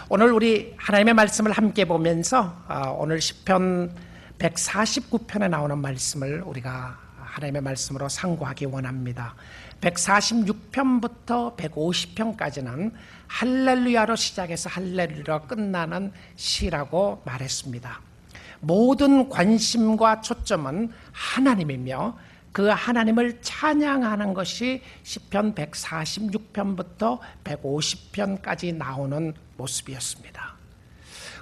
오늘 우리 하나님의 말씀을 함께 보면서 오늘 시편 149편에 나오는 말씀을 우리가 하나님의 말씀으로 상고하기 원합니다. 146편부터 150편까지는 할렐루야로 시작해서 할렐루야로 끝나는 시라고 말했습니다. 모든 관심과 초점은 하나님이며 그 하나님을 찬양하는 것이 시편 146편부터 150편까지 나오는 모습이었습니다.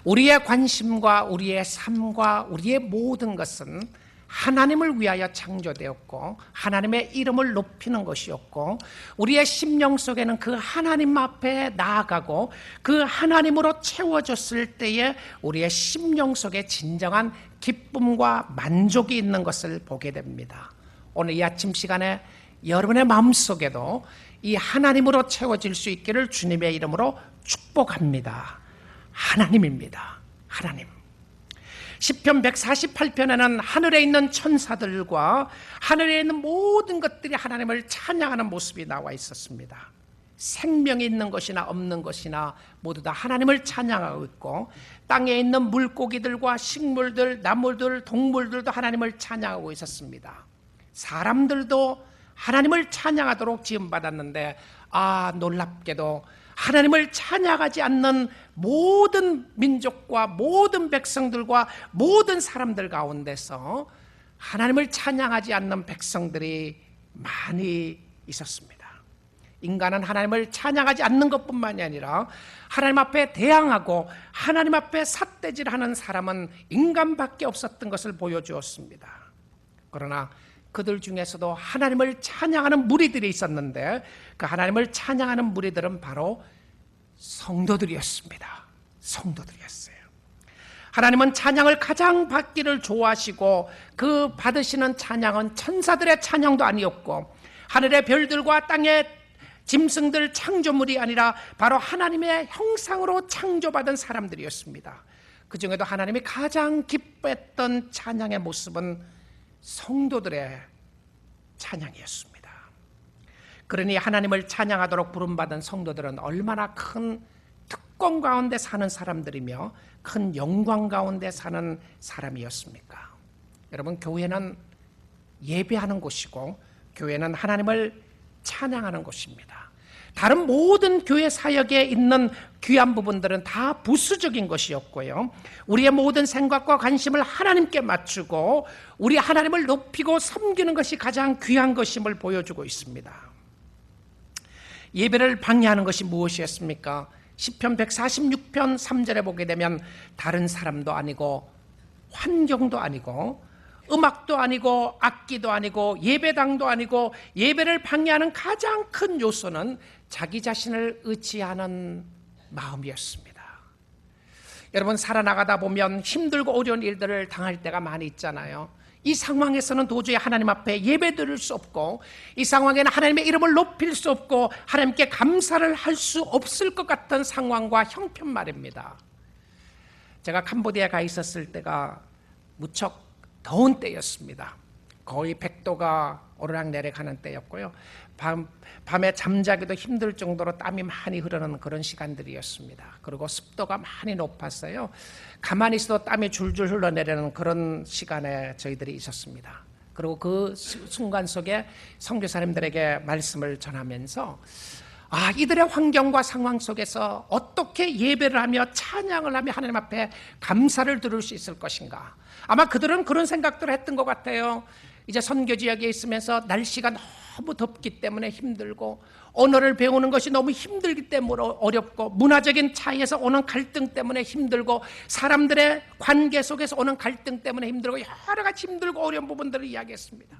우리의 관심과 우리의 삶과 우리의 모든 것은 하나님을 위하여 창조되었고 하나님의 이름을 높이는 것이었고 우리의 심령 속에는 그 하나님 앞에 나아가고 그 하나님으로 채워졌을 때에 우리의 심령 속에 진정한 기쁨과 만족이 있는 것을 보게 됩니다. 오늘 이 아침 시간에 여러분의 마음속에도 이 하나님으로 채워질 수 있기를 주님의 이름으로 축복합니다. 하나님입니다. 하나님. 시편 148편에는 하늘에 있는 천사들과 하늘에 있는 모든 것들이 하나님을 찬양하는 모습이 나와 있었습니다. 생명이 있는 것이나 없는 것이나 모두 다 하나님을 찬양하고 있고 땅에 있는 물고기들과 식물들, 나무들, 동물들도 하나님을 찬양하고 있었습니다. 사람들도 하나님을 찬양하도록 지음받았는데 놀랍게도 하나님을 찬양하지 않는 모든 민족과 모든 백성들과 모든 사람들 가운데서 하나님을 찬양하지 않는 백성들이 많이 있었습니다. 인간은 하나님을 찬양하지 않는 것뿐만이 아니라 하나님 앞에 대항하고 하나님 앞에 삿대질하는 사람은 인간밖에 없었던 것을 보여주었습니다. 그러나 그들 중에서도 하나님을 찬양하는 무리들이 있었는데 그 하나님을 찬양하는 무리들은 바로 성도들이었습니다. 성도들이었어요. 하나님은 찬양을 가장 받기를 좋아하시고 그 받으시는 찬양은 천사들의 찬양도 아니었고 하늘의 별들과 땅의 짐승들 창조물이 아니라 바로 하나님의 형상으로 창조받은 사람들이었습니다. 그 중에도 하나님이 가장 기뻐했던 찬양의 모습은 성도들의 찬양이었습니다. 그러니 하나님을 찬양하도록 부름받은 성도들은 얼마나 큰 특권 가운데 사는 사람들이며 큰 영광 가운데 사는 사람이었습니까? 여러분, 교회는 예배하는 곳이고 교회는 하나님을 찬양하는 곳입니다. 다른 모든 교회 사역에 있는 귀한 부분들은 다 부수적인 것이었고요. 우리의 모든 생각과 관심을 하나님께 맞추고 우리 하나님을 높이고 섬기는 것이 가장 귀한 것임을 보여주고 있습니다. 예배를 방해하는 것이 무엇이었습니까? 시편 146편 3절에 보게 되면 다른 사람도 아니고 환경도 아니고 음악도 아니고 악기도 아니고 예배당도 아니고 예배를 방해하는 가장 큰 요소는 자기 자신을 의지하는 마음이었습니다. 여러분, 살아나가다 보면 힘들고 어려운 일들을 당할 때가 많이 있잖아요. 이 상황에서는 도저히 하나님 앞에 예배드릴 수 없고 이 상황에는 하나님의 이름을 높일 수 없고 하나님께 감사를 할 수 없을 것 같은 상황과 형편 말입니다. 제가 캄보디아에 가 있었을 때가 무척 더운 때였습니다. 거의 100도가 오르락내리락하는 때였고요. 밤에 잠자기도 힘들 정도로 땀이 많이 흐르는 그런 시간들이었습니다. 그리고 습도가 많이 높았어요. 가만히 있어도 땀이 줄줄 흘러내리는 그런 시간에 저희들이 있었습니다. 그리고 그 순간 속에 선교사님들에게 말씀을 전하면서 이들의 환경과 상황 속에서 어떻게 예배를 하며 찬양을 하며 하나님 앞에 감사를 들을 수 있을 것인가. 아마 그들은 그런 생각들을 했던 것 같아요. 이제 선교 지역에 있으면서 날씨가 너무 덥기 때문에 힘들고 언어를 배우는 것이 너무 힘들기 때문에 어렵고 문화적인 차이에서 오는 갈등 때문에 힘들고 사람들의 관계 속에서 오는 갈등 때문에 힘들고 여러 가지 힘들고 어려운 부분들을 이야기했습니다.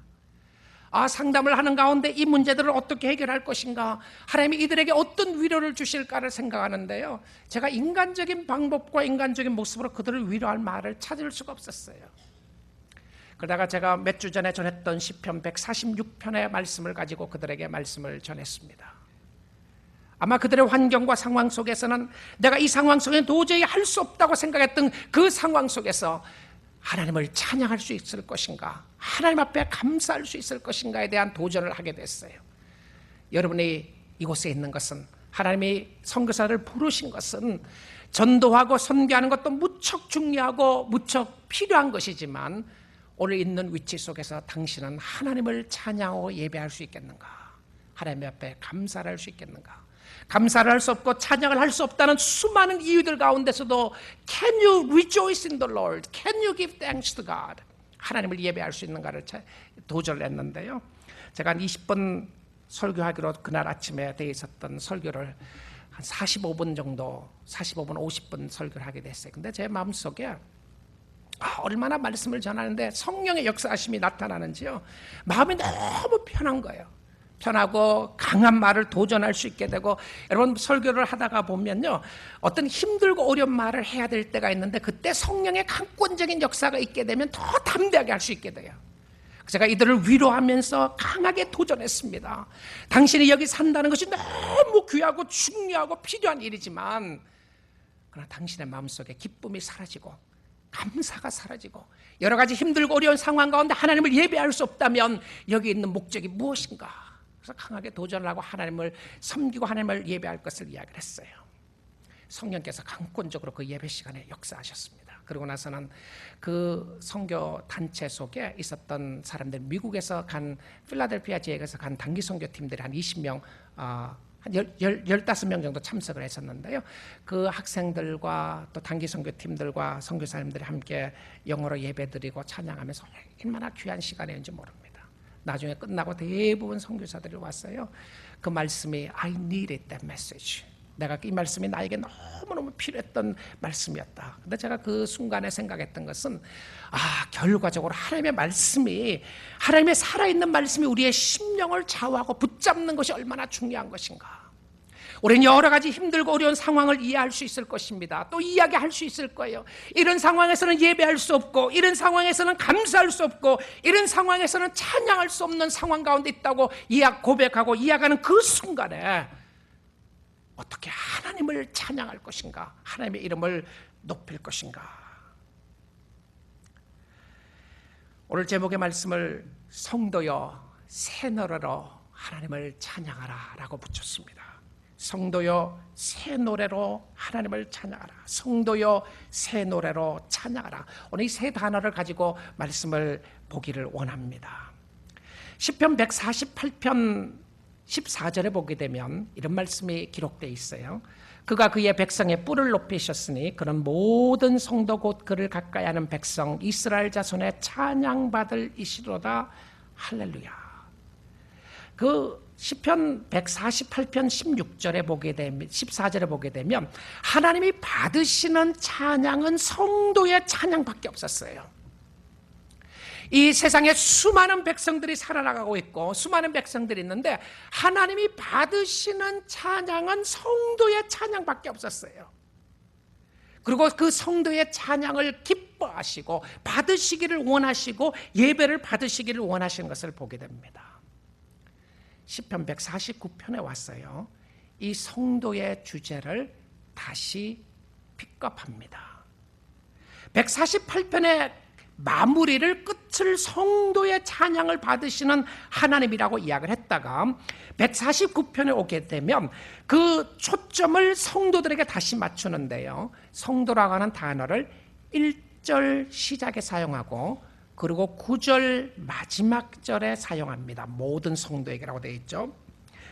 상담을 하는 가운데 이 문제들을 어떻게 해결할 것인가, 하나님이 이들에게 어떤 위로를 주실까를 생각하는데요, 제가 인간적인 방법과 인간적인 모습으로 그들을 위로할 말을 찾을 수가 없었어요. 그러다가 제가 몇 주 전에 전했던 시편 146편의 말씀을 가지고 그들에게 말씀을 전했습니다. 아마 그들의 환경과 상황 속에서는 내가 이 상황 속에 도저히 할 수 없다고 생각했던 그 상황 속에서 하나님을 찬양할 수 있을 것인가, 하나님 앞에 감사할 수 있을 것인가에 대한 도전을 하게 됐어요. 여러분이 이곳에 있는 것은, 하나님이 선교사를 부르신 것은 전도하고 선교하는 것도 무척 중요하고 무척 필요한 것이지만 오늘 있는 위치 속에서 당신은 하나님을 찬양하고 예배할 수 있겠는가? 하나님 앞에 감사를 할 수 있겠는가? 감사를 할 수 없고 찬양을 할 수 없다는 수많은 이유들 가운데서도 Can you rejoice in the Lord? Can you give thanks to God? 하나님을 예배할 수 있는가를 도전을 했는데요. 제가 한 20분 설교하기로 그날 아침에 되어 있었던 설교를 한 45분 정도, 45분, 50분 설교를 하게 됐어요. 근데 제 마음속에 얼마나 말씀을 전하는데 성령의 역사하심이 나타나는지요. 마음이 너무 편한 거예요. 편하고 강한 말을 도전할 수 있게 되고, 여러분 설교를 하다가 보면요, 어떤 힘들고 어려운 말을 해야 될 때가 있는데 그때 성령의 강권적인 역사가 있게 되면 더 담대하게 할 수 있게 돼요. 제가 이들을 위로하면서 강하게 도전했습니다. 당신이 여기 산다는 것이 너무 귀하고 중요하고 필요한 일이지만, 그러나 당신의 마음속에 기쁨이 사라지고 감사가 사라지고 여러 가지 힘들고 어려운 상황 가운데 하나님을 예배할 수 없다면 여기 있는 목적이 무엇인가? 그래서 강하게 도전을 하고 하나님을 섬기고 하나님을 예배할 것을 이야기를 했어요. 성령께서 강권적으로 그 예배 시간에 역사하셨습니다. 그러고 나서는 그 선교 단체 속에 있었던 사람들, 미국에서 간, 필라델피아 지역에서 간 단기 선교팀들이 한 20명, 한 15명 정도 참석을 했었는데요. 그 학생들과 또 단기 선교팀들과 선교사님들이 함께 영어로 예배드리고 찬양하면서 얼마나 귀한 시간이었는지 모릅니다. 나중에 끝나고 대부분 선교사들이 왔어요. 그 말씀이 I needed that message. 내가 이 말씀이 나에게 너무너무 필요했던 말씀이었다. 근데 제가 그 순간에 생각했던 것은 결과적으로 하나님의 말씀이, 하나님의 살아있는 말씀이 우리의 심령을 좌우하고 붙잡는 것이 얼마나 중요한 것인가. 우리는 여러 가지 힘들고 어려운 상황을 이해할 수 있을 것입니다. 또 이야기할 수 있을 거예요. 이런 상황에서는 예배할 수 없고, 이런 상황에서는 감사할 수 없고, 이런 상황에서는 찬양할 수 없는 상황 가운데 있다고 고백하고 이야기하는 그 순간에 어떻게 하나님을 찬양할 것인가, 하나님의 이름을 높일 것인가. 오늘 제목의 말씀을 성도여 새 노래로 하나님을 찬양하라 라고 붙였습니다. 성도여 새 노래로 하나님을 찬양하라. 성도여 새 노래로 찬양하라. 오늘 이 세 단어를 가지고 말씀을 보기를 원합니다. 시편 148편 14절에 보게 되면 이런 말씀이 기록되어 있어요. 그가 그의 백성의 뿔을 높이셨으니 그는 모든 성도 곧 그를 가까이 하는 백성 이스라엘 자손의 찬양받을 이시로다. 할렐루야. 그 시편 148편 16절에 보게 되면, 14절에 보게 되면 하나님이 받으시는 찬양은 성도의 찬양밖에 없었어요. 이 세상에 수많은 백성들이 살아나가고 있고 수많은 백성들이 있는데 하나님이 받으시는 찬양은 성도의 찬양밖에 없었어요. 그리고 그 성도의 찬양을 기뻐하시고 받으시기를 원하시고 예배를 받으시기를 원하시는 것을 보게 됩니다. 시편 149편에 왔어요. 이 성도의 주제를 다시 픽업합니다. 148편의 마무리를, 끝을 성도의 찬양을 받으시는 하나님이라고 이야기를 했다가 149편에 오게 되면 그 초점을 성도들에게 다시 맞추는데요. 성도라고 하는 단어를 1절 시작에 사용하고 그리고 9절 마지막 절에 사용합니다. 모든 성도에게라고 되어 있죠.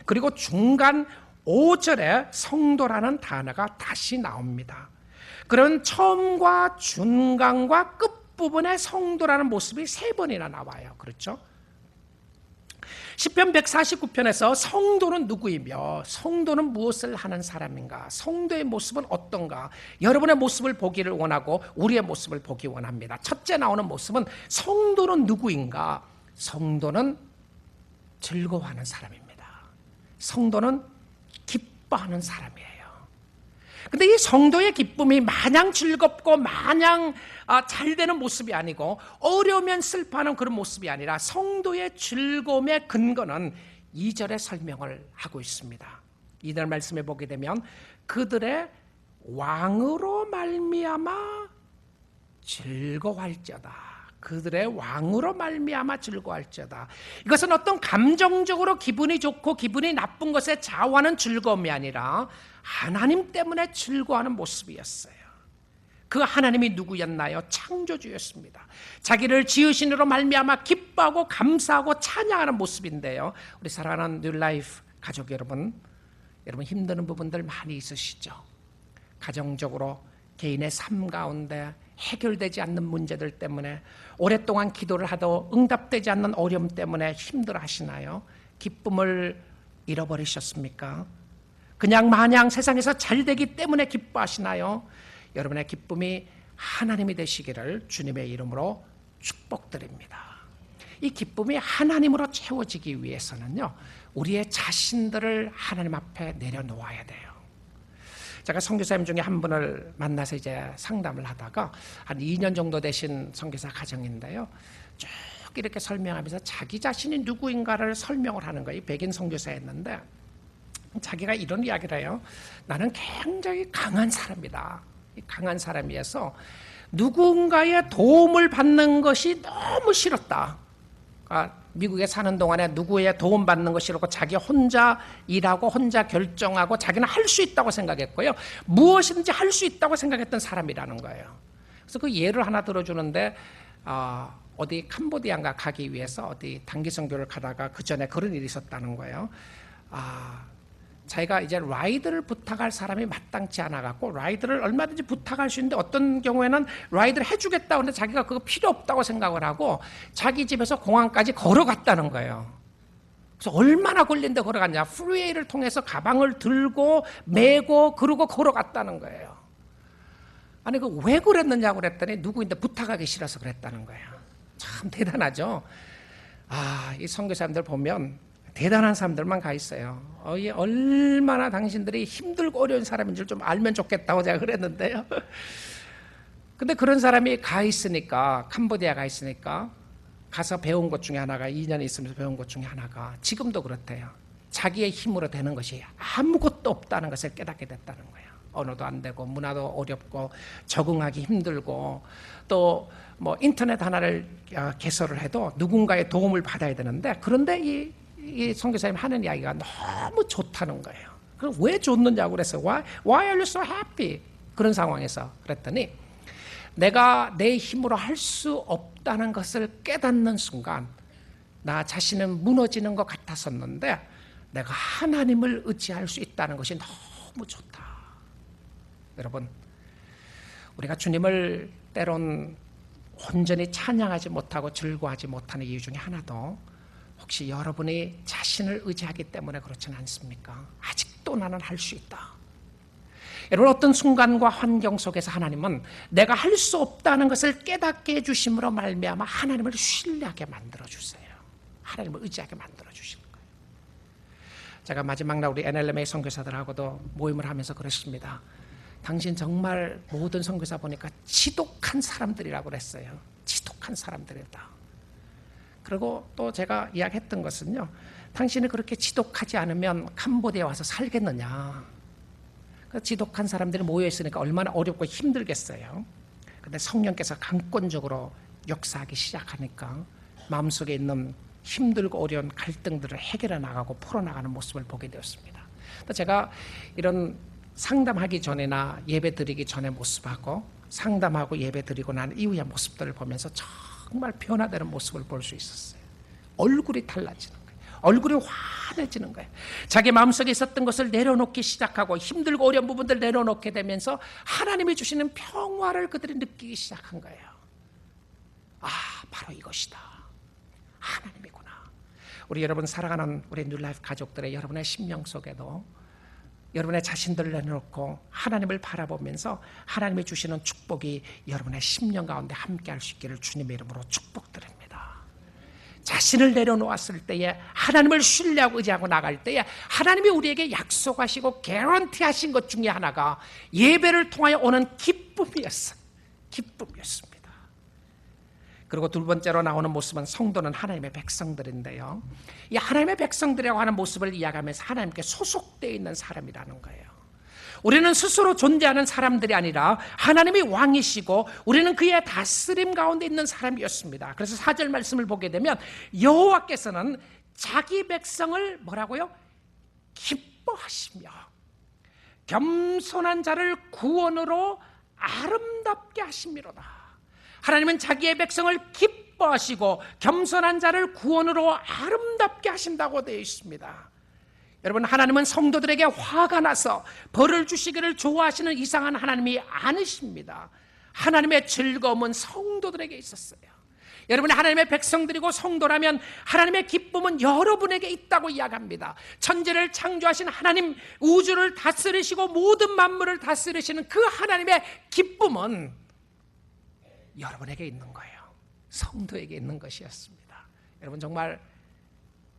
그리고 중간 5절에 성도라는 단어가 다시 나옵니다. 그런 처음과 중간과 끝부분에 성도라는 모습이 3번이나 나와요. 그렇죠? 시편 149편에서 성도는 누구이며 성도는 무엇을 하는 사람인가, 성도의 모습은 어떤가, 여러분의 모습을 보기를 원하고 우리의 모습을 보기 원합니다. 첫째 나오는 모습은 성도는 누구인가? 성도는 즐거워하는 사람입니다. 성도는 기뻐하는 사람이에요. 근데 이 성도의 기쁨이 마냥 즐겁고 마냥 잘 되는 모습이 아니고 어려우면 슬퍼하는 그런 모습이 아니라 성도의 즐거움의 근거는 2절에 설명을 하고 있습니다. 2절 말씀에 보게 되면 그들의 왕으로 말미암아 즐거워할지어다. 그들의 왕으로 말미암아 즐거워할지어다. 이것은 어떤 감정적으로 기분이 좋고 기분이 나쁜 것에 좌우하는 즐거움이 아니라 하나님 때문에 즐거워하는 모습이었어요. 그 하나님이 누구였나요? 창조주였습니다. 자기를 지으신으로 말미암아 기뻐하고 감사하고 찬양하는 모습인데요. 우리 사랑하는 뉴라이프 가족 여러분 힘드는 부분들 많이 있으시죠? 가정적으로 개인의 삶 가운데 해결되지 않는 문제들 때문에 오랫동안 기도를 하도 응답되지 않는 어려움 때문에 힘들어 하시나요? 기쁨을 잃어버리셨습니까? 그냥 마냥 세상에서 잘 되기 때문에 기뻐하시나요? 여러분의 기쁨이 하나님이 되시기를 주님의 이름으로 축복드립니다. 이 기쁨이 하나님으로 채워지기 위해서는요, 우리의 자신들을 하나님 앞에 내려놓아야 돼요. 제가 선교사님 중에 한 분을 만나서 이제 상담을 하다가 한 2년 정도 되신 선교사 가정인데요, 쭉 이렇게 설명하면서 자기 자신이 누구인가를 설명을 하는 거예요. 백인 선교사였는데 자기가 이런 이야기를 해요. 나는 굉장히 강한 사람이다. 강한 사람이어서 누군가의 도움을 받는 것이 너무 싫었다. 미국에 사는 동안에 누구의 도움 받는 것이 싫었고 자기 혼자 일하고 혼자 결정하고 자기는 할 수 있다고 생각했고요. 무엇이든지 할 수 있다고 생각했던 사람이라는 거예요. 그래서 그 예를 하나 들어주는데 어디 캄보디아인가 가기 위해서 어디 단기 선교를 가다가 그 전에 그런 일이 있었다는 거예요. 자기가 이제 라이드를 부탁할 사람이 마땅치 않아 갖고 라이드를 얼마든지 부탁할 수 있는데 어떤 경우에는 라이드를 해주겠다고 하는데 자기가 그거 필요 없다고 생각을 하고 자기 집에서 공항까지 걸어갔다는 거예요. 그래서 얼마나 걸린데 걸어갔냐. 프리웨이를 통해서 가방을 들고 메고 그러고 걸어갔다는 거예요. 아니 그 왜 그랬느냐고 그랬더니 누구인데 부탁하기 싫어서 그랬다는 거예요. 참 대단하죠. 이 선교사님들 보면 대단한 사람들만 가 있어요. 얼마나 당신들이 힘들고 어려운 사람인 줄 좀 알면 좋겠다고 제가 그랬는데요. 근데 그런 사람이 가 있으니까, 캄보디아 가 있으니까 가서 배운 것 중에 하나가 2년 있으면서 배운 것 중에 하나가 지금도 그렇대요. 자기의 힘으로 되는 것이 아무것도 없다는 것을 깨닫게 됐다는 거예요. 언어도 안 되고 문화도 어렵고 적응하기 힘들고 또 뭐 인터넷 하나를 개설을 해도 누군가의 도움을 받아야 되는데 그런데 이 선교사님 하는 이야기가 너무 좋다는 거예요. 그럼 왜 좋느냐고 그래서 Why are you so happy? 그런 상황에서 그랬더니 내가 내 힘으로 할 수 없다는 것을 깨닫는 순간 나 자신은 무너지는 것 같았었는데 내가 하나님을 의지할 수 있다는 것이 너무 좋다. 여러분, 우리가 주님을 때론 온전히 찬양하지 못하고 즐거워하지 못하는 이유 중에 하나도 혹시 여러분이 자신을 의지하기 때문에 그렇지는 않습니까? 아직도 나는 할 수 있다. 여러분, 어떤 순간과 환경 속에서 하나님은 내가 할 수 없다는 것을 깨닫게 해주심으로 말미암아 하나님을 신뢰하게 만들어주세요. 하나님을 의지하게 만들어주시는 거예요. 제가 마지막 날 우리 NLMA 선교사들하고도 모임을 하면서 그랬습니다. 당신 정말 모든 선교사 보니까 지독한 사람들이라고 그랬어요. 지독한 사람들이다. 그리고 또 제가 이야기했던 것은요, 당신이 그렇게 지독하지 않으면 캄보디아에 와서 살겠느냐. 지독한 사람들이 모여있으니까 얼마나 어렵고 힘들겠어요. 근데 성령께서 강권적으로 역사하기 시작하니까 마음속에 있는 힘들고 어려운 갈등들을 해결해 나가고 풀어나가는 모습을 보게 되었습니다. 제가 이런 상담하기 전이나 예배 드리기 전의 모습하고 상담하고 예배 드리고 난 이후의 모습들을 보면서 정말 변화되는 모습을 볼 수 있었어요. 얼굴이 달라지는 거예요. 얼굴이 환해지는 거예요. 자기 마음속에 있었던 것을 내려놓기 시작하고 힘들고 어려운 부분들 내려놓게 되면서 하나님이 주시는 평화를 그들이 느끼기 시작한 거예요. 바로 이것이다. 하나님이구나. 우리 여러분 사랑하는 우리 뉴라이프 가족들의 여러분의 심령 속에도 여러분의 자신들을 내놓고 하나님을 바라보면서 하나님이 주시는 축복이 여러분의 심령 가운데 함께할 수 있기를 주님의 이름으로 축복드립니다. 자신을 내려놓았을 때에 하나님을 신뢰하고 의지하고 나갈 때에 하나님이 우리에게 약속하시고 개런티하신 것 중에 하나가 예배를 통하여 오는 기쁨이었어요. 기쁨이었습니다. 그리고 두 번째로 나오는 모습은 성도는 하나님의 백성들인데요. 이 하나님의 백성들이라고 하는 모습을 이야기하면서 하나님께 소속되어 있는 사람이라는 거예요. 우리는 스스로 존재하는 사람들이 아니라 하나님이 왕이시고 우리는 그의 다스림 가운데 있는 사람이었습니다. 그래서 4절 말씀을 보게 되면 여호와께서는 자기 백성을 뭐라고요? 기뻐하시며 겸손한 자를 구원으로 아름답게 하심이로다. 하나님은 자기의 백성을 기뻐하시고 겸손한 자를 구원으로 아름답게 하신다고 되어 있습니다. 여러분, 하나님은 성도들에게 화가 나서 벌을 주시기를 좋아하시는 이상한 하나님이 아니십니다. 하나님의 즐거움은 성도들에게 있었어요. 여러분, 하나님의 백성들이고 성도라면 하나님의 기쁨은 여러분에게 있다고 이야기합니다. 천지를 창조하신 하나님, 우주를 다스리시고 모든 만물을 다스리시는 그 하나님의 기쁨은 여러분에게 있는 거예요. 성도에게 있는 것이었습니다. 여러분, 정말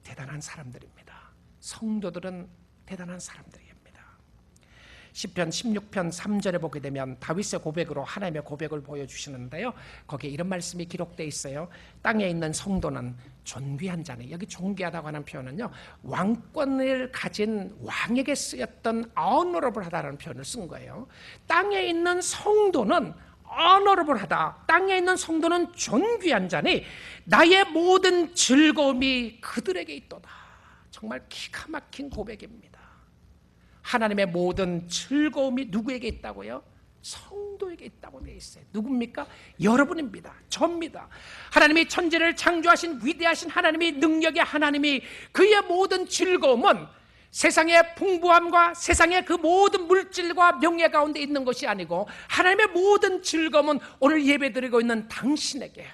대단한 사람들입니다. 성도들은 대단한 사람들입니다. 시편 16편 3절에 보게 되면 다윗의 고백으로 하나님의 고백을 보여주시는데요, 거기에 이런 말씀이 기록되어 있어요. 땅에 있는 성도는 존귀한 자네. 여기 존귀하다고 하는 표현은요, 왕권을 가진 왕에게 쓰였던 honorable하다는 표현을 쓴 거예요. 땅에 있는 성도는 honorable하다. 땅에 있는 성도는 존귀한 자니 나의 모든 즐거움이 그들에게 있도다. 정말 기가 막힌 고백입니다. 하나님의 모든 즐거움이 누구에게 있다고요? 성도에게 있다고 되어 있어요. 누굽니까? 여러분입니다. 저입니다. 하나님이 천지를 창조하신 위대하신 하나님이, 능력의 하나님이, 그의 모든 즐거움은 세상의 풍부함과 세상의 그 모든 물질과 명예 가운데 있는 것이 아니고 하나님의 모든 즐거움은 오늘 예배드리고 있는 당신에게,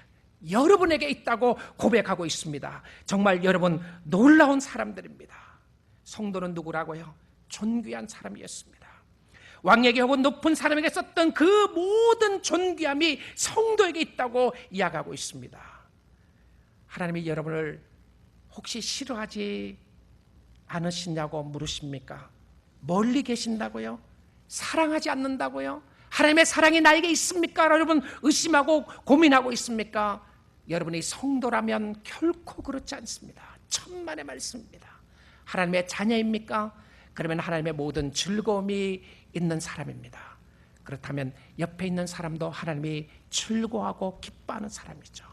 여러분에게 있다고 고백하고 있습니다. 정말 여러분 놀라운 사람들입니다. 성도는 누구라고요? 존귀한 사람이었습니다. 왕에게 혹은 높은 사람에게 썼던 그 모든 존귀함이 성도에게 있다고 이야기하고 있습니다. 하나님이 여러분을 혹시 싫어하지 않으시냐고 물으십니까? 멀리 계신다고요? 사랑하지 않는다고요? 하나님의 사랑이 나에게 있습니까? 여러분 의심하고 고민하고 있습니까? 여러분이 성도라면 결코 그렇지 않습니다. 천만의 말씀입니다. 하나님의 자녀입니까? 그러면 하나님의 모든 즐거움이 있는 사람입니다. 그렇다면 옆에 있는 사람도 하나님이 즐거워하고 기뻐하는 사람이죠.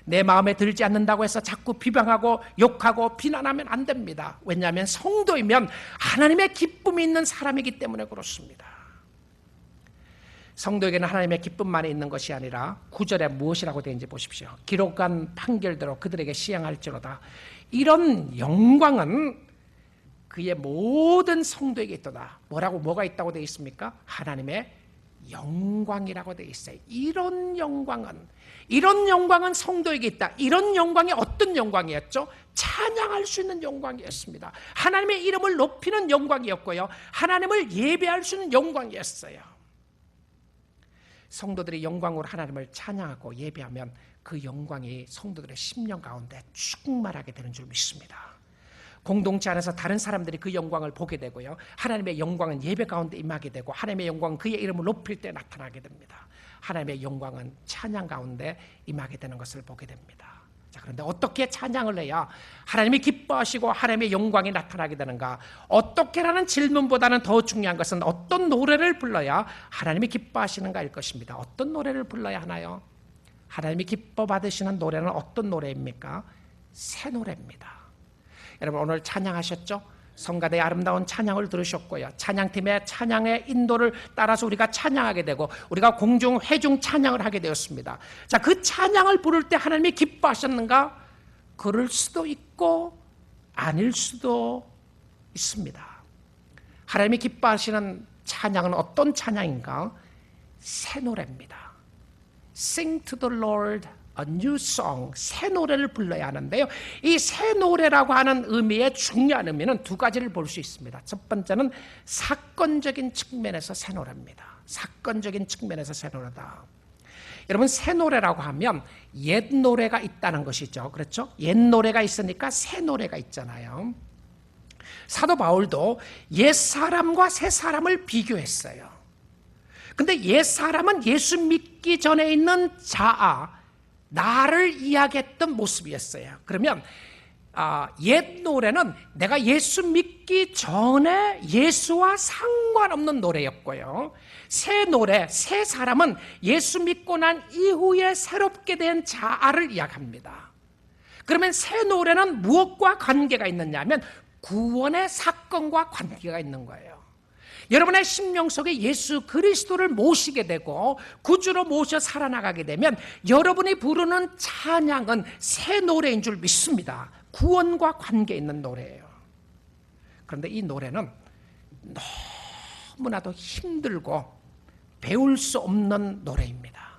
내 마음에 들지 않는다고 해서 자꾸 비방하고 욕하고 비난하면 안 됩니다. 왜냐하면 성도이면 하나님의 기쁨이 있는 사람이기 때문에 그렇습니다. 성도에게는 하나님의 기쁨만이 있는 것이 아니라 9절에 무엇이라고 되어 있는지 보십시오. 기록한 판결대로 그들에게 시행할지로다. 이런 영광은 그의 모든 성도에게 있도다. 뭐가 있다고 되어 있습니까? 하나님의 영광이라고 되어 있어요. 이런 영광은 성도에게 있다. 이런 영광이 어떤 영광이었죠? 찬양할 수 있는 영광이었습니다. 하나님의 이름을 높이는 영광이었고요, 하나님을 예배할 수 있는 영광이었어요. 성도들이 영광으로 하나님을 찬양하고 예배하면 그 영광이 성도들의 심령 가운데 충만하게 되는 줄 믿습니다. 공동체 안에서 다른 사람들이 그 영광을 보게 되고요, 하나님의 영광은 예배 가운데 임하게 되고 하나님의 영광은 그의 이름을 높일 때 나타나게 됩니다. 하나님의 영광은 찬양 가운데 임하게 되는 것을 보게 됩니다. 자, 그런데 어떻게 찬양을 해야 하나님이 기뻐하시고 하나님의 영광이 나타나게 되는가? 어떻게라는 질문보다는 더 중요한 것은 어떤 노래를 불러야 하나님이 기뻐하시는가일 것입니다. 어떤 노래를 불러야 하나요? 하나님이 기뻐 받으시는 노래는 어떤 노래입니까? 새 노래입니다. 여러분 오늘 찬양하셨죠? 성가대의 아름다운 찬양을 들으셨고요, 찬양팀의 찬양의 인도를 따라서 우리가 찬양하게 되고 우리가 공중 회중 찬양을 하게 되었습니다. 자, 그 찬양을 부를 때 하나님이 기뻐하셨는가? 그럴 수도 있고 아닐 수도 있습니다. 하나님이 기뻐하시는 찬양은 어떤 찬양인가? 새 노래입니다. Sing to the Lord a new song, 새 노래를 불러야 하는데요, 이 새 노래라고 하는 의미의 중요한 의미는 두 가지를 볼 수 있습니다. 첫 번째는 사건적인 측면에서 새 노래입니다. 사건적인 측면에서 새 노래다. 여러분, 새 노래라고 하면 옛 노래가 있다는 것이죠. 그렇죠? 옛 노래가 있으니까 새 노래가 있잖아요. 사도 바울도 옛 사람과 새 사람을 비교했어요. 근데 옛 사람은 예수 믿기 전에 있는 자아, 나를 이야기했던 모습이었어요. 그러면 옛 노래는 내가 예수 믿기 전에 예수와 상관없는 노래였고요. 새 노래, 새 사람은 예수 믿고 난 이후에 새롭게 된 자아를 이야기합니다. 그러면 새 노래는 무엇과 관계가 있느냐 하면 구원의 사건과 관계가 있는 거예요. 여러분의 심령 속에 예수 그리스도를 모시게 되고 구주로 모셔 살아나가게 되면 여러분이 부르는 찬양은 새 노래인 줄 믿습니다. 구원과 관계 있는 노래예요. 그런데 이 노래는 너무나도 힘들고 배울 수 없는 노래입니다.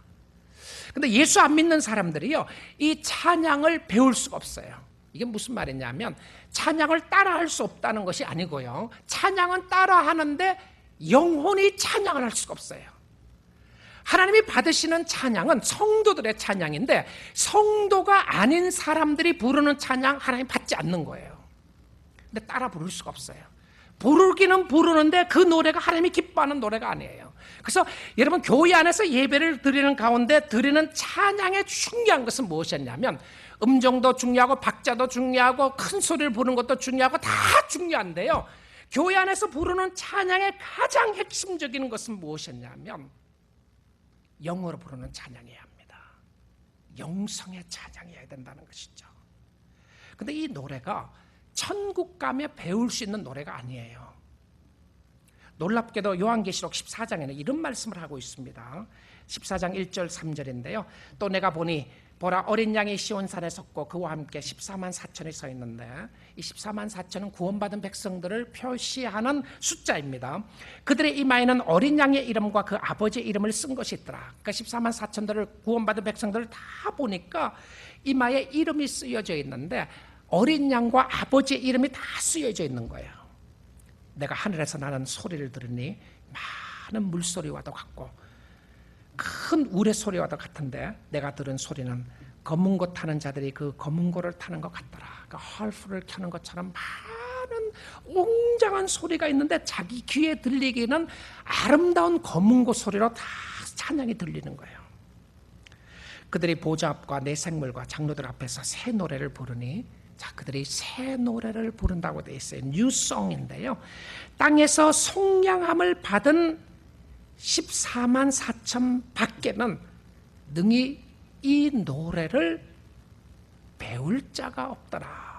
그런데 예수 안 믿는 사람들이요, 이 찬양을 배울 수가 없어요. 이게 무슨 말이냐면 찬양을 따라할 수 없다는 것이 아니고요, 찬양은 따라하는데 영혼이 찬양을 할 수가 없어요. 하나님이 받으시는 찬양은 성도들의 찬양인데 성도가 아닌 사람들이 부르는 찬양 하나님 받지 않는 거예요. 근데 따라 부를 수가 없어요. 부르기는 부르는데 그 노래가 하나님이 기뻐하는 노래가 아니에요. 그래서 여러분, 교회 안에서 예배를 드리는 가운데 드리는 찬양의 중요한 것은 무엇이었냐면 음정도 중요하고 박자도 중요하고 큰 소리를 부르는 것도 중요하고 다 중요한데요, 교회 안에서 부르는 찬양의 가장 핵심적인 것은 무엇이었냐면 영어로 부르는 찬양이어야 합니다. 영성의 찬양이어야 된다는 것이죠. 그런데 이 노래가 천국 가면 배울 수 있는 노래가 아니에요. 놀랍게도 요한계시록 14장에는 이런 말씀을 하고 있습니다. 14장 1절 3절인데요. 또 내가 보니 보라, 어린 양이 시온산에 섰고 그와 함께 14만 4천이 서 있는데, 이 14만 4천은 구원받은 백성들을 표시하는 숫자입니다. 그들의 이마에는 어린 양의 이름과 그 아버지의 이름을 쓴 것이 있더라. 그러니까 14만 4천들을, 구원받은 백성들을 다 보니까 이마에 이름이 쓰여져 있는데 어린 양과 아버지의 이름이 다 쓰여져 있는 거예요. 내가 하늘에서 나는 소리를 들으니 많은 물소리와도 같고 큰 우레소리와도 같은데 내가 들은 소리는 검은 고 타는 자들이 그 검은 고를 타는 것 같더라. 그러니까 harf를 켜는 것처럼 많은 웅장한 소리가 있는데 자기 귀에 들리기는 아름다운 검은 고 소리로 다 찬양이 들리는 거예요. 그들이 보좌 앞과 내 생물과 장로들 앞에서 새 노래를 부르니, 자, 그들이 새 노래를 부른다고 되어 있어요. 뉴송인데요, 땅에서 속량함을 받은 14만 4천 밖에는 능히 이 노래를 배울 자가 없더라,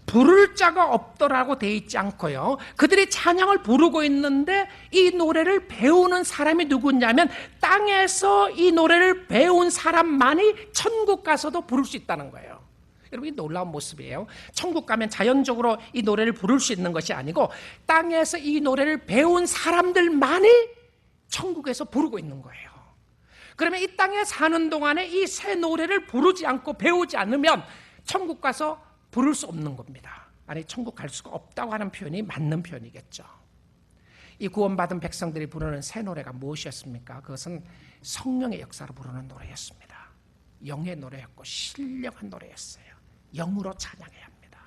부를 자가 없더라고 되어 있지 않고요, 그들이 찬양을 부르고 있는데 이 노래를 배우는 사람이 누구냐면 땅에서 이 노래를 배운 사람만이 천국 가서도 부를 수 있다는 거예요. 여러분, 이 놀라운 모습이에요. 천국 가면 자연적으로 이 노래를 부를 수 있는 것이 아니고 땅에서 이 노래를 배운 사람들만이 천국에서 부르고 있는 거예요. 그러면 이 땅에 사는 동안에 이 새 노래를 부르지 않고 배우지 않으면 천국 가서 부를 수 없는 겁니다. 아니, 천국 갈 수가 없다고 하는 표현이 맞는 표현이겠죠. 이 구원받은 백성들이 부르는 새 노래가 무엇이었습니까? 그것은 성령의 역사로 부르는 노래였습니다. 영의 노래였고 신령한 노래였어요. 영으로 찬양해야 합니다.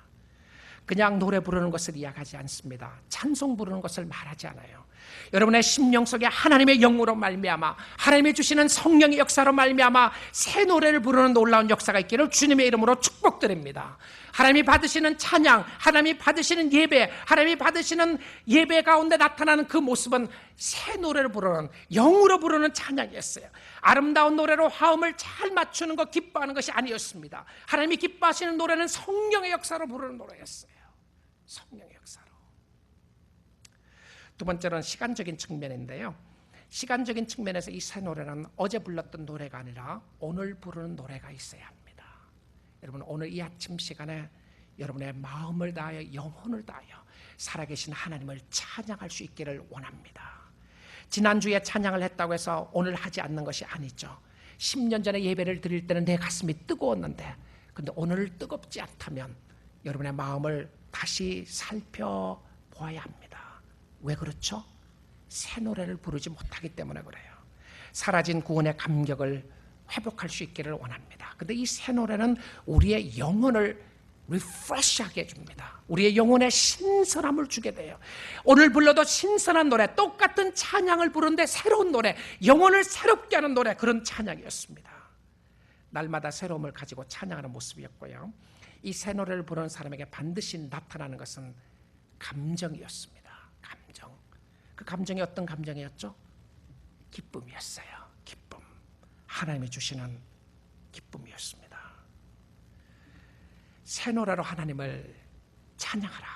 그냥 노래 부르는 것을 이야기하지 않습니다. 찬송 부르는 것을 말하지 않아요. 여러분의 심령 속에 하나님의 영으로 말미암아 하나님이 주시는 성령의 역사로 말미암아 새 노래를 부르는 놀라운 역사가 있기를 주님의 이름으로 축복드립니다. 하나님이 받으시는 찬양, 하나님이 받으시는 예배, 하나님이 받으시는 예배 가운데 나타나는 그 모습은 새 노래를 부르는, 영으로 부르는 찬양이었어요. 아름다운 노래로 화음을 잘 맞추는 것, 기뻐하는 것이 아니었습니다. 하나님이 기뻐하시는 노래는 성령의 역사로 부르는 노래였어요. 성령의 역사로. 두 번째는 시간적인 측면인데요, 시간적인 측면에서 이 새 노래는 어제 불렀던 노래가 아니라 오늘 부르는 노래가 있어야 합니다. 여러분, 오늘 이 아침 시간에 여러분의 마음을 다하여 영혼을 다하여 살아계신 하나님을 찬양할 수 있기를 원합니다. 지난주에 찬양을 했다고 해서 오늘 하지 않는 것이 아니죠. 10년 전에 예배를 드릴 때는 내 가슴이 뜨거웠는데, 근데 오늘 뜨겁지 않다면 여러분의 마음을 다시 살펴보아야 합니다. 왜 그렇죠? 새 노래를 부르지 못하기 때문에 그래요. 사라진 구원의 감격을 회복할 수 있기를 원합니다. 근데 이 새 노래는 우리의 영혼을 리프레시하게 해줍니다. 우리의 영혼에 신선함을 주게 돼요. 오늘 불러도 신선한 노래, 똑같은 찬양을 부르는데 새로운 노래, 영혼을 새롭게 하는 노래, 그런 찬양이었습니다. 날마다 새로움을 가지고 찬양하는 모습이었고요. 이 새 노래를 부르는 사람에게 반드시 나타나는 것은 감정이었습니다. 감정. 그 감정이 어떤 감정이었죠? 기쁨이었어요. 기쁨. 하나님이 주시는 기쁨이었습니다. 새 노래로 하나님을 찬양하라.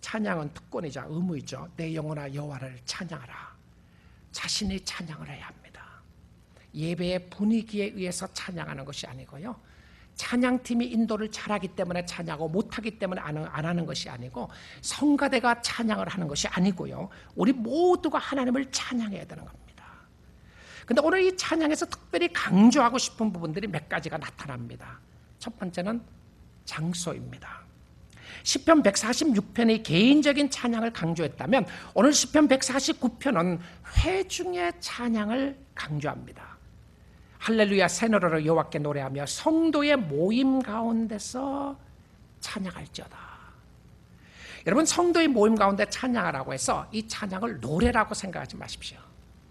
찬양은 특권이자 의무이죠. 내 영혼아 여호와를 찬양하라. 자신이 찬양을 해야 합니다. 예배의 분위기에 의해서 찬양하는 것이 아니고요, 찬양팀이 인도를 잘하기 때문에 찬양하고 못하기 때문에 안 하는 것이 아니고, 성가대가 찬양을 하는 것이 아니고요, 우리 모두가 하나님을 찬양해야 되는 겁니다. 그런데 오늘 이 찬양에서 특별히 강조하고 싶은 부분들이 몇 가지가 나타납니다. 첫 번째는 장소입니다. 시편 146편이 개인적인 찬양을 강조했다면 오늘 시편 149편은 회중의 찬양을 강조합니다. 할렐루야 새 노래로 여호와께 노래하며 성도의 모임 가운데서 찬양할지어다. 여러분, 성도의 모임 가운데 찬양하라고 해서 이 찬양을 노래라고 생각하지 마십시오.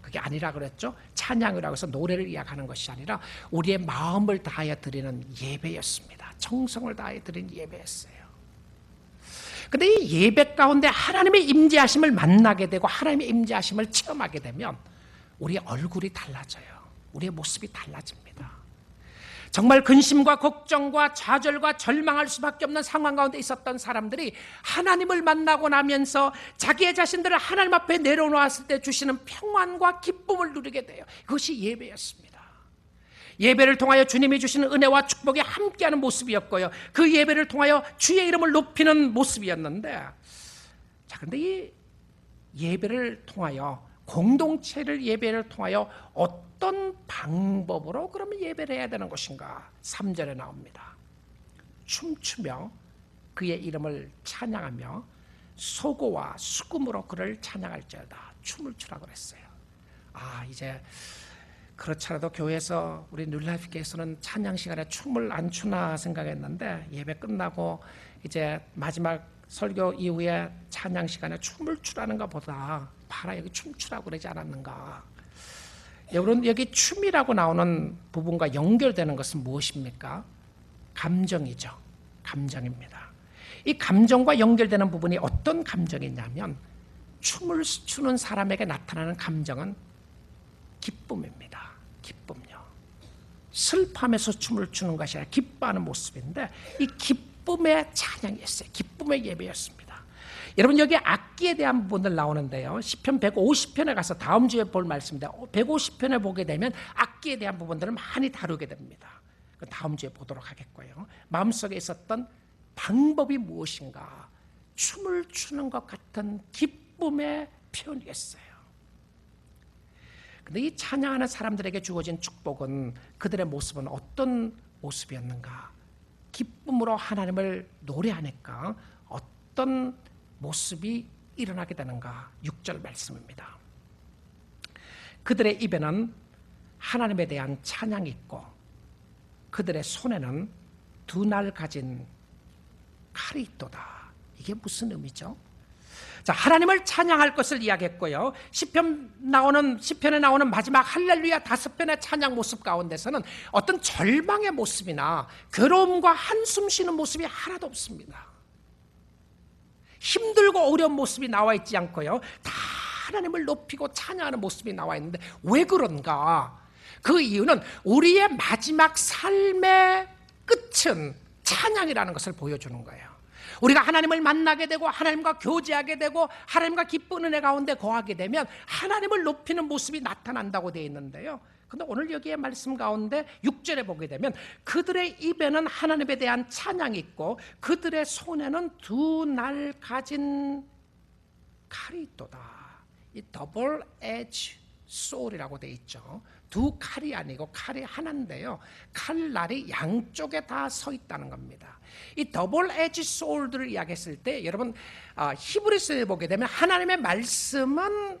그게 아니라 그랬죠. 찬양이라고 해서 노래를 이야기하는 것이 아니라 우리의 마음을 다하여 드리는 예배였습니다. 정성을 다하여 드리는 예배였어요. 그런데 이 예배 가운데 하나님의 임재하심을 만나게 되고 하나님의 임재하심을 체험하게 되면 우리의 얼굴이 달라져요. 우리의 모습이 달라집니다. 정말 근심과 걱정과 좌절과 절망할 수밖에 없는 상황 가운데 있었던 사람들이 하나님을 만나고 나면서 자기의 자신들을 하나님 앞에 내려놓았을 때 주시는 평안과 기쁨을 누리게 돼요. 그것이 예배였습니다. 예배를 통하여 주님이 주시는 은혜와 축복이 함께하는 모습이었고요, 그 예배를 통하여 주의 이름을 높이는 모습이었는데, 자, 그런데 이 예배를 통하여, 공동체를 예배를 통하여 어떤 방법으로 그러면 예배를 해야 되는 것인가? 3절에 나옵니다. 춤추며 그의 이름을 찬양하며 소고와 수금으로 그를 찬양할지어다. 춤을 추라고 그랬어요. 이제 그렇더라도 교회에서 우리 뉴라이프교회에서는 찬양 시간에 춤을 안 추나 생각했는데, 예배 끝나고 이제 마지막 설교 이후에 찬양 시간에 춤을 추라는 것보다 봐라 여기 춤추라고 그러지 않았는가. 여러분, 여기 춤이라고 나오는 부분과 연결되는 것은 무엇입니까? 감정이죠. 감정입니다. 이 감정과 연결되는 부분이 어떤 감정이냐면, 춤을 추는 사람에게 나타나는 감정은 기쁨입니다. 기쁨요. 슬픔에서 춤을 추는 것이 아니라 기뻐하는 모습인데, 이 기쁨의 찬양이었어요. 기쁨의 예배였습니다. 여러분, 여기 악기에 대한 부분들 나오는데요, 시편 150편에 가서 다음 주에 볼 말씀인데 150편에 보게 되면 악기에 대한 부분들을 많이 다루게 됩니다. 다음 주에 보도록 하겠고요. 마음속에 있었던 방법이 무엇인가? 춤을 추는 것 같은 기쁨의 표현이었어요. 근데 이 찬양하는 사람들에게 주어진 축복은, 그들의 모습은 어떤 모습이었는가? 기쁨으로 하나님을 노래하니까 어떤 모습이 일어나게 되는가? 6절 말씀입니다. 그들의 입에는 하나님에 대한 찬양이 있고 그들의 손에는 두 날 가진 칼이 있도다. 이게 무슨 의미죠? 자, 하나님을 찬양할 것을 이야기했고요, 시편에 나오는 마지막 할렐루야 5편의 찬양 모습 가운데서는 어떤 절망의 모습이나 괴로움과 한숨 쉬는 모습이 하나도 없습니다. 힘들고 어려운 모습이 나와 있지 않고요, 다 하나님을 높이고 찬양하는 모습이 나와 있는데, 왜 그런가? 그 이유는 우리의 마지막 삶의 끝은 찬양이라는 것을 보여주는 거예요. 우리가 하나님을 만나게 되고 하나님과 교제하게 되고 하나님과 기쁜 은혜 가운데 거하게 되면 하나님을 높이는 모습이 나타난다고 되어 있는데요, 근데 오늘 여기에 말씀 가운데 6절에 보게 되면 그들의 입에는 하나님에 대한 찬양이 있고 그들의 손에는 두 날 가진 칼이 있도다. 이 더블 에지 소울이라고 되어 있죠. 두 칼이 아니고 칼이 하나인데요, 칼날이 양쪽에 다 서 있다는 겁니다. 이 더블 에지 소울들을 이야기했을 때, 여러분 히브리서에 보게 되면 하나님의 말씀은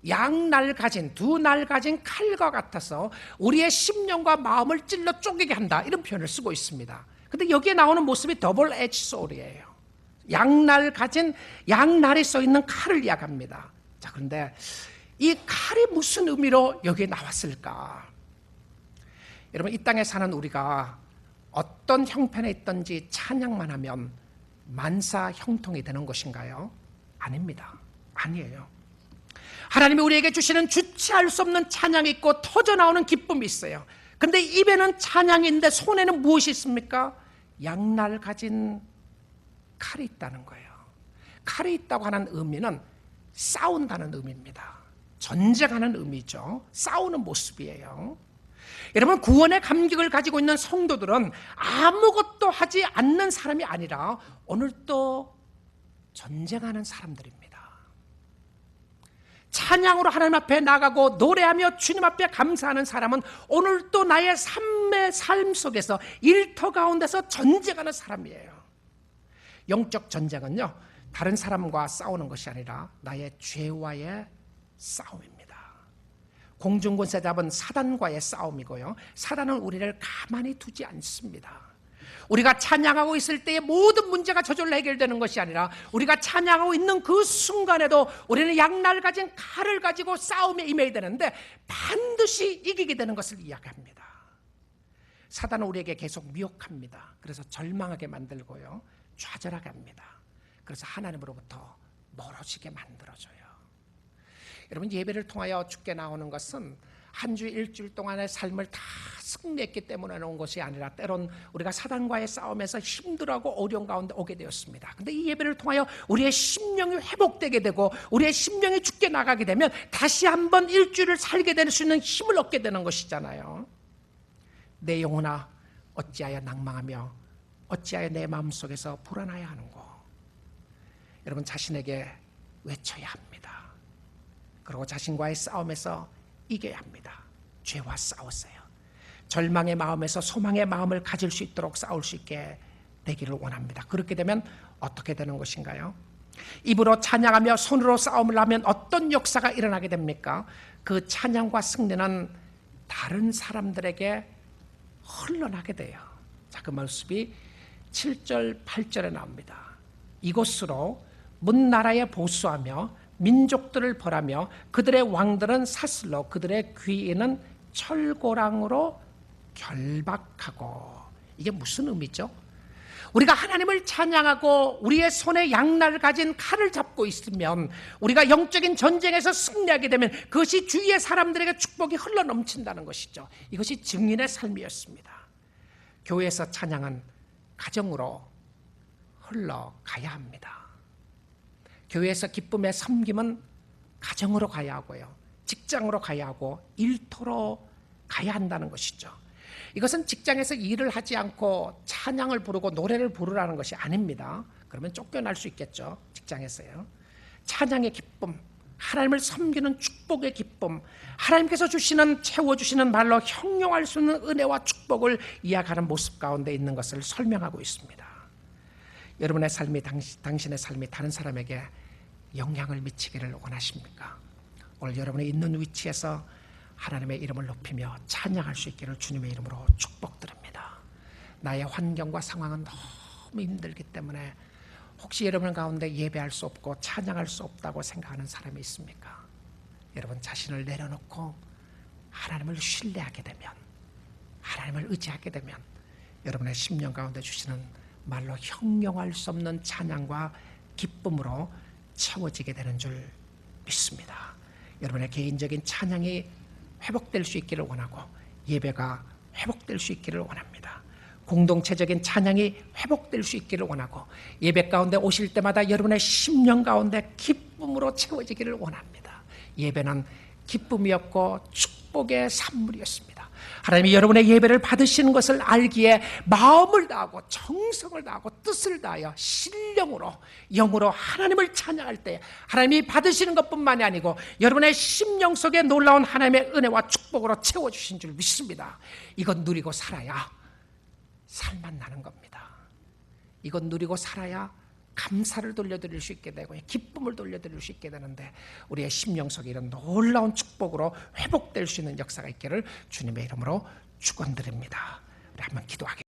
양날 가진, 두 날 가진 칼과 같아서 우리의 심령과 마음을 찔러 쪼개게 한다, 이런 표현을 쓰고 있습니다. 근데 여기에 나오는 모습이 더블 에지 소울이에요. 양날 가진, 양날이 써 있는 칼을 이야기합니다. 자, 그런데 이 칼이 무슨 의미로 여기에 나왔을까? 여러분, 이 땅에 사는 우리가 어떤 형편에 있든지 찬양만 하면 만사 형통이 되는 것인가요? 아닙니다. 아니에요. 하나님이 우리에게 주시는 주체할 수 없는 찬양이 있고 터져나오는 기쁨이 있어요. 근데 입에는 찬양이 있는데 손에는 무엇이 있습니까? 양날 가진 칼이 있다는 거예요. 칼이 있다고 하는 의미는 싸운다는 의미입니다. 전쟁하는 의미죠. 싸우는 모습이에요. 여러분, 구원의 감격을 가지고 있는 성도들은 아무것도 하지 않는 사람이 아니라 오늘도 전쟁하는 사람들입니다. 찬양으로 하나님 앞에 나가고 노래하며 주님 앞에 감사하는 사람은 오늘도 나의 삶 속에서 일터 가운데서 전쟁하는 사람이에요. 영적 전쟁은요, 다른 사람과 싸우는 것이 아니라 나의 죄와의 싸움입니다. 공중권세 잡은 사단과의 싸움이고요, 사단은 우리를 가만히 두지 않습니다. 우리가 찬양하고 있을 때의 모든 문제가 저절로 해결되는 것이 아니라 우리가 찬양하고 있는 그 순간에도 우리는 양날 가진 칼을 가지고 싸움에 임해야 되는데 반드시 이기게 되는 것을 이야기합니다. 사단은 우리에게 계속 미혹합니다. 그래서 절망하게 만들고요, 좌절하게 합니다. 그래서 하나님으로부터 멀어지게 만들어줘요. 여러분, 예배를 통하여 주께 나오는 것은 한 주 일주일 동안의 삶을 다 승리했기 때문에 온 것이 아니라 때론 우리가 사단과의 싸움에서 힘들어하고 어려운 가운데 오게 되었습니다. 근데 이 예배를 통하여 우리의 심령이 회복되게 되고 우리의 심령이 주께 나가게 되면 다시 한번 일주일을 살게 될 수 있는 힘을 얻게 되는 것이잖아요. 내 영혼아, 어찌하여 낭망하며 어찌하여 내 마음속에서 불안하여 하는고. 여러분, 자신에게 외쳐야 합니다. 그리고 자신과의 싸움에서 이겨야 합니다. 죄와 싸웠어요. 절망의 마음에서 소망의 마음을 가질 수 있도록 싸울 수 있게 되기를 원합니다. 그렇게 되면 어떻게 되는 것인가요? 입으로 찬양하며 손으로 싸움을 하면 어떤 역사가 일어나게 됩니까? 그 찬양과 승리는 다른 사람들에게 흘러나게 돼요. 자, 그 말씀이 7절 8절에 나옵니다. 이곳으로 문나라에 보수하며 민족들을 벌하며 그들의 왕들은 사슬로 그들의 귀인은 철고랑으로 결박하고. 이게 무슨 의미죠? 우리가 하나님을 찬양하고 우리의 손에 양날을 가진 칼을 잡고 있으면 우리가 영적인 전쟁에서 승리하게 되면 그것이 주위의 사람들에게 축복이 흘러넘친다는 것이죠. 이것이 증인의 삶이었습니다. 교회에서 찬양은 가정으로 흘러가야 합니다. 교회에서 기쁨의 섬김은 가정으로 가야 하고요, 직장으로 가야 하고 일터로 가야 한다는 것이죠. 이것은 직장에서 일을 하지 않고 찬양을 부르고 노래를 부르라는 것이 아닙니다. 그러면 쫓겨날 수 있겠죠, 직장에서요. 찬양의 기쁨, 하나님을 섬기는 축복의 기쁨, 하나님께서 주시는, 채워주시는 말로 형용할 수 있는 은혜와 축복을 이야기하는 모습 가운데 있는 것을 설명하고 있습니다. 여러분의 삶이, 당신의 삶이 다른 사람에게 영향을 미치기를 원하십니까? 오늘 여러분이 있는 위치에서 하나님의 이름을 높이며 찬양할 수 있기를 주님의 이름으로 축복드립니다. 나의 환경과 상황은 너무 힘들기 때문에 혹시 여러분 가운데 예배할 수 없고 찬양할 수 없다고 생각하는 사람이 있습니까? 여러분, 자신을 내려놓고 하나님을 신뢰하게 되면, 하나님을 의지하게 되면 여러분의 심령 가운데 주시는 말로 형용할 수 없는 찬양과 기쁨으로 채워지게 되는 줄 믿습니다. 여러분의 개인적인 찬양이 회복될 수 있기를 원하고 예배가 회복될 수 있기를 원합니다. 공동체적인 찬양이 회복될 수 있기를 원하고 예배 가운데 오실 때마다 여러분의 심령 가운데 기쁨으로 채워지기를 원합니다. 예배는 기쁨이었고 축복의 산물이었습니다. 하나님이 여러분의 예배를 받으시는 것을 알기에 마음을 다하고 정성을 다하고 뜻을 다하여 신령으로 영으로 하나님을 찬양할 때 하나님이 받으시는 것뿐만이 아니고 여러분의 심령 속에 놀라운 하나님의 은혜와 축복으로 채워주신 줄 믿습니다. 이건 누리고 살아야 살만 나는 겁니다. 이건 누리고 살아야 감사를 돌려드릴 수 있게 되고 기쁨을 돌려드릴 수 있게 되는데 우리의 심령 속에 이런 놀라운 축복으로 회복될 수 있는 역사가 있기를 주님의 이름으로 축원드립니다. 우리 한번 기도하겠습니다.